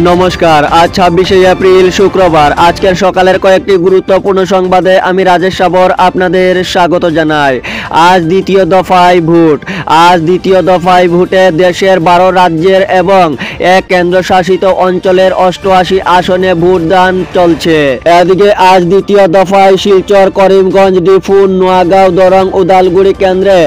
নমস্কার। আজ ২৬শে এপ্রিল শুক্রবার। আজকের সকালের কয়েকটি গুরুত্বপূর্ণ সংবাদে আমি রাজেশ সাবর আপনাদের স্বাগত জানাই। আজ দ্বিতীয় দফায় ভোটে দেশের ১২ রাজ্যের এবং এক কেন্দ্রশাসিত অঞ্চলের ৮৮ আসনে ভোটদান চলছে। এদিকে আজ দ্বিতীয় দফায় শিলচর, করিমগঞ্জ, ডিফু, নোয়াগাঁও, দরং, উদালগুড়ি কেন্দ্রে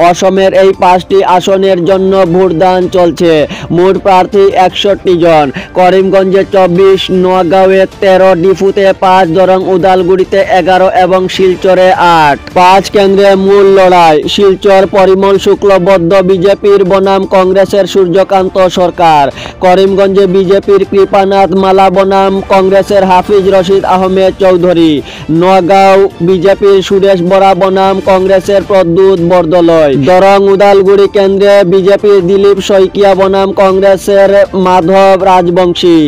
অসমের এই ৫টি আসনের জন্য ভোটদান চলছে। মোট প্রার্থী ৬১ জন। করিমগঞ্জে ২৪, নোয়াগাঁওয়ে ১৩, ডিফুতে ৫, দরং উদালগুড়িতে ১১ এবং শিলচরে ৮। ৫ কেন্দ্রে মূল লড়াই। শিলচর পরিমল শুক্লবৈদ্য বিজেপির বনাম কংগ্রেসের সূর্যকান্ত সরকার। করিমগঞ্জে বিজেপির কৃপানাথ মালা বনাম কংগ্রেসের হাফিজ রশিদ আহমেদ চৌধুরী। নোয়াগাঁও বিজেপির সুরেশ বরা বনাম কংগ্রেসের প্রদ্যুৎ বরদলৈ। দরং উদালগুড়ি কেন্দ্রে বিজেপির দিলীপ শইকিয়া বনাম কংগ্রেসের মাধব রাজবংশী।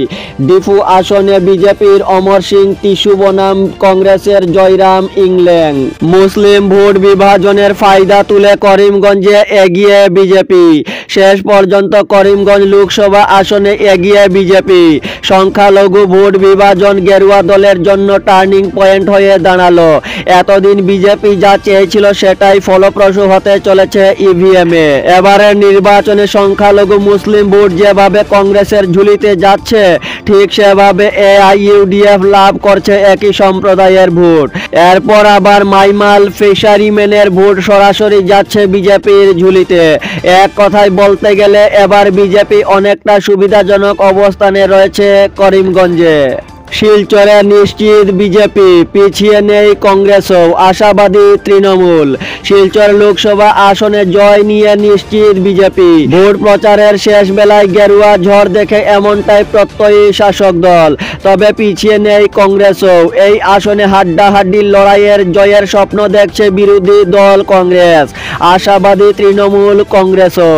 ডিফু আসনে বিজেপির অমর সিং টিসু বনাম কংগ্রেসের জয়রাম ইংলেং। মুসলিম ভোট বিভাজনের ফায়দা তুলে করিমগঞ্জে এগিয়ে বিজেপি। শেষ পর্যন্ত করিমগঞ্জ লোকসভা আসনে এগিয়ে বিজেপি। সংখ্যালঘু ভোট বিভাজন গেরুয়া দলের জন্য টার্নিং পয়েন্ট হয়ে দাঁড়ালো। এতদিন বিজেপি যা চেয়েছিল সেটাই ফলপ্রসূ হতে চলেছে ইভিএমে। এবারের নির্বাচনে সংখ্যালঘু মুসলিম ভোট যেভাবে কংগ্রেসের ঝুলিতে যাচ্ছে, ঠিক সেভাবে এআইইউডিএফ লাভ করছে একই সম্প্রদায়ের ভোট। এরপর আবার মাইমাল ফিশারিম্যানের ভোট সরাসরি যাচ্ছে বিজেপির ঝুলিতে। এক কথায় বলতে গেলে এবার বিজেপি অনেকটা সুবিধাজনক অবস্থানে রয়েছে করিমগঞ্জে। শিলচরে নিশ্চিত বিজেপি, পিছিয়ে নেই কংগ্রেসও, আশাবাদী তৃণমূল। শিলচর লোকসভা আসনে জয় নিয়ে নিশ্চিত বিজেপি। ভোট প্রচারের শেষ বেলায় গেরুয়া ঝড় দেখে এমনটাই প্রত্যয়ী শাসক দল। তবে পিছিয়ে নেই কংগ্রেসও। এই আসনে হাড্ডাহাড্ডি লড়াইয়ের জয়ের স্বপ্ন দেখছে বিরোধী দল কংগ্রেস। আশাবাদী তৃণমূল, কংগ্রেসও।